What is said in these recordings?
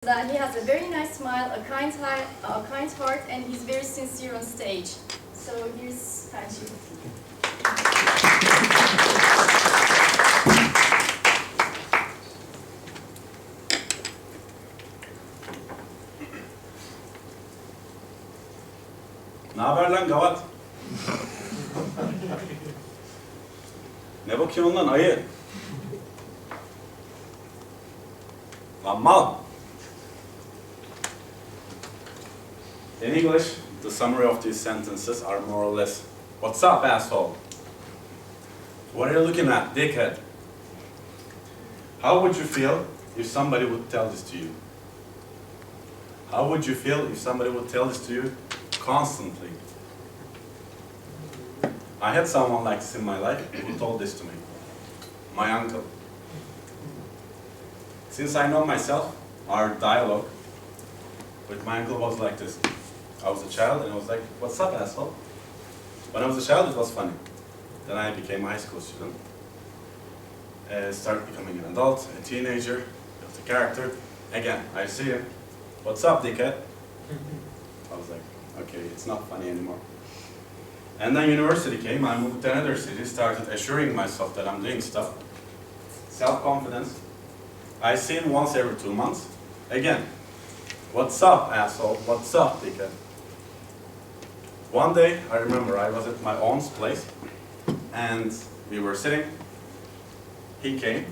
That he has a very nice smile, a kind heart, and he's very sincere on stage. So here's Perçin. Ne haber lan gavat? Ne bakıyorsun lan ayı? Lan mal! In English, the summary of these sentences are more or less, what's up, asshole? What are you looking at, dickhead? How would you feel if somebody would tell this to you? How would you feel if somebody would tell this to you constantly? I had someone like this in my life who told this to me. My uncle. Since I know myself, our dialogue with my uncle was like this. I was a child and I was like, what's up, asshole? When I was a child, it was funny. Then I became a high school student. Started becoming an adult, a teenager, built a character. Again, I see him. What's up, dickhead? I was like, okay, it's not funny anymore. And then university came, I moved to another city, started assuring myself that I'm doing stuff. Self-confidence. I see him once every 2 months. Again, what's up, asshole? What's up, dickhead? One day, I remember I was at my aunt's place, and we were sitting. He came.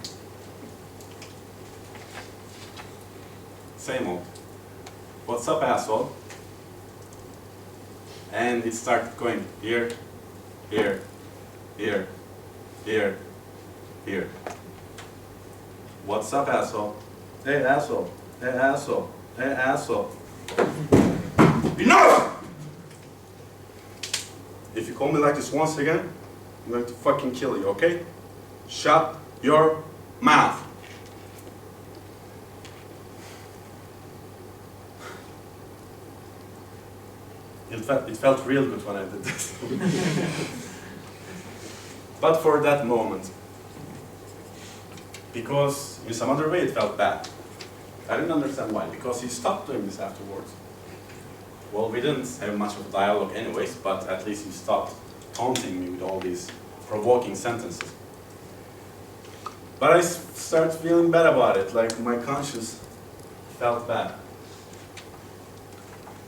Same old. What's up, asshole? And it started going here, here, here, here, here. What's up, asshole? Hey, asshole. Hey, asshole. Hey, asshole. Enough! If you call me like this once again, I'm going to fucking kill you, okay? Shut your mouth. It felt real good when I did this. But for that moment, because in some other way it felt bad. I didn't understand why, because he stopped doing this afterwards. Well, we didn't have much of a dialogue anyways, but at least he stopped taunting me with all these provoking sentences. But I started feeling bad about it, like my conscience felt bad.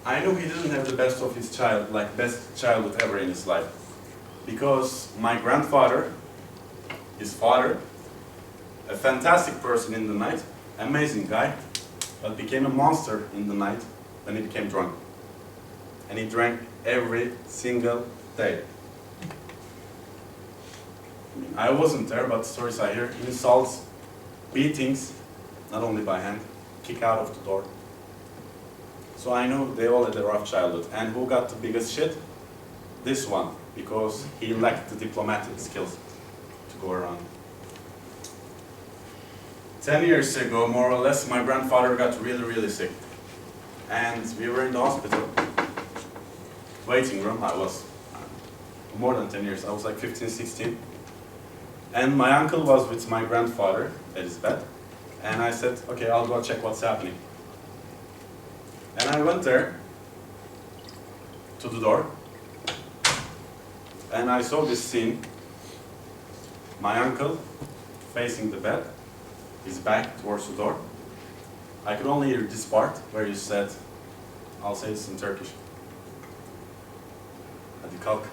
I knew he didn't have the best of his child, like best childhood ever in his life. Because my grandfather, his father, a fantastic person in the night, amazing guy, but became a monster in the night when he became drunk. And he drank every single day. I wasn't there, but stories I hear, insults, beatings, not only by hand, kick out of the door. So I know they all had a rough childhood. And who got the biggest shit? This one, because he lacked the diplomatic skills to go around. 10 years ago, more or less, my grandfather got really, really sick. And we were in the hospital, waiting room. I was more than 10 years, I was like 15, 16. And my uncle was with my grandfather at his bed. And I said, okay, I'll go check what's happening. And I went there to the door. And I saw this scene. My uncle facing the bed, his back towards the door. I could only hear this part where he said, I'll say this in Turkish. Hadi kalk.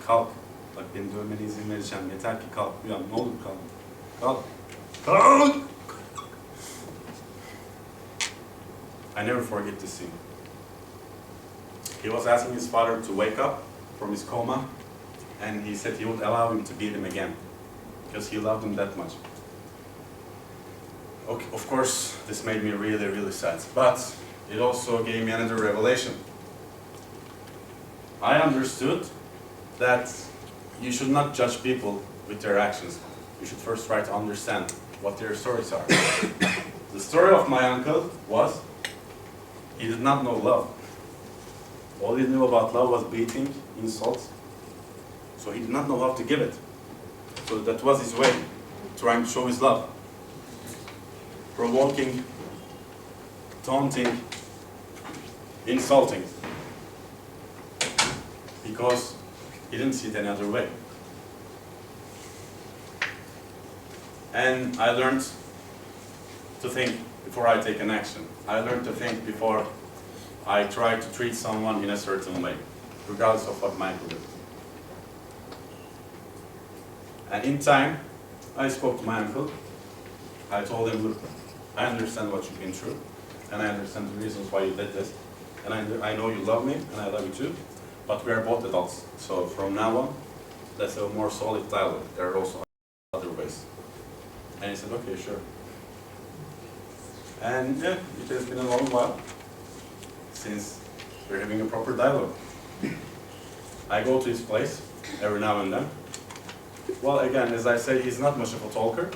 Kalk. Bak beni dövmene izin vereceğim. Yeter ki kalk. Uyan. Ne olur kalk. Kalk. Kalk! I never forget this scene. He was asking his father to wake up from his coma, and he said he would allow him to beat him again, because he loved him that much. Okay, of course, this made me really, really sad, but it also gave me another revelation. I understood that you should not judge people with their actions. You should first try to understand what their stories are. The story of my uncle was, he did not know love. All he knew about love was beating, insults. So he did not know how to give it. So that was his way, trying to show his love. Provoking taunting, insulting, because he didn't see it any other way. And I learned to think before I take an action. I learned to think before I try to treat someone in a certain way, regardless of what my uncle did. And in time, I spoke to my uncle. I told him, look, I understand what you've been through, and I understand the reasons why you did this. And I know you love me, and I love you too, but we are both adults. So from now on, let's have a more solid dialogue. There are also other ways. And he said, okay, sure. And yeah, it has been a long while since we're having a proper dialogue. I go to his place every now and then. Well, again, as I say, he's not much of a talker,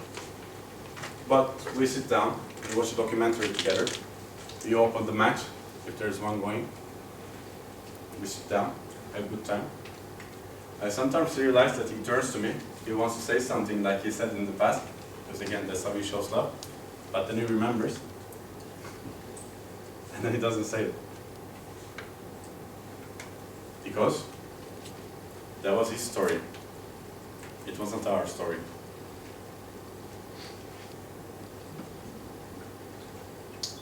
but we sit down, we watch a documentary together, we open the match, if there's one going, we sit down, have a good time. I sometimes realize that he turns to me, he wants to say something like he said in the past, because again, that's how he shows love, but then he remembers, and then he doesn't say it. Because that was his story. It wasn't our story.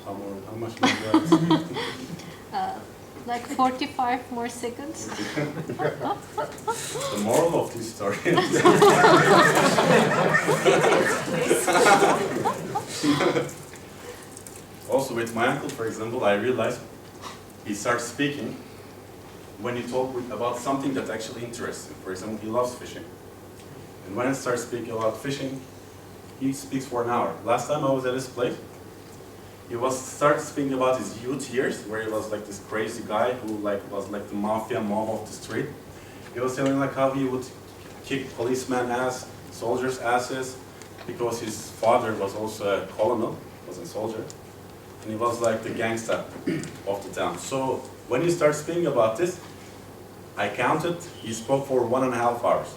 How much more do I have? Like 45 more seconds. The moral of this story also with my uncle, for example, I realized he starts speaking when you talk about something that actually interests him. For example, he loves fishing. And when I start speaking about fishing, he speaks for an hour. Last time I was at his place, he started speaking about his youth years, where he was like this crazy guy who was like the mafia mob of the street. He was telling like how he would kick policemen ass, soldiers' asses, because his father was also a colonel, was a soldier, and he was like the gangster of the town. So when he started speaking about this, I counted, he spoke for 1.5 hours.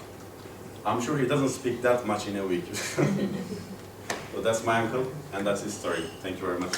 I'm sure he doesn't speak that much in a week. So that's my uncle, and that's his story. Thank you very much.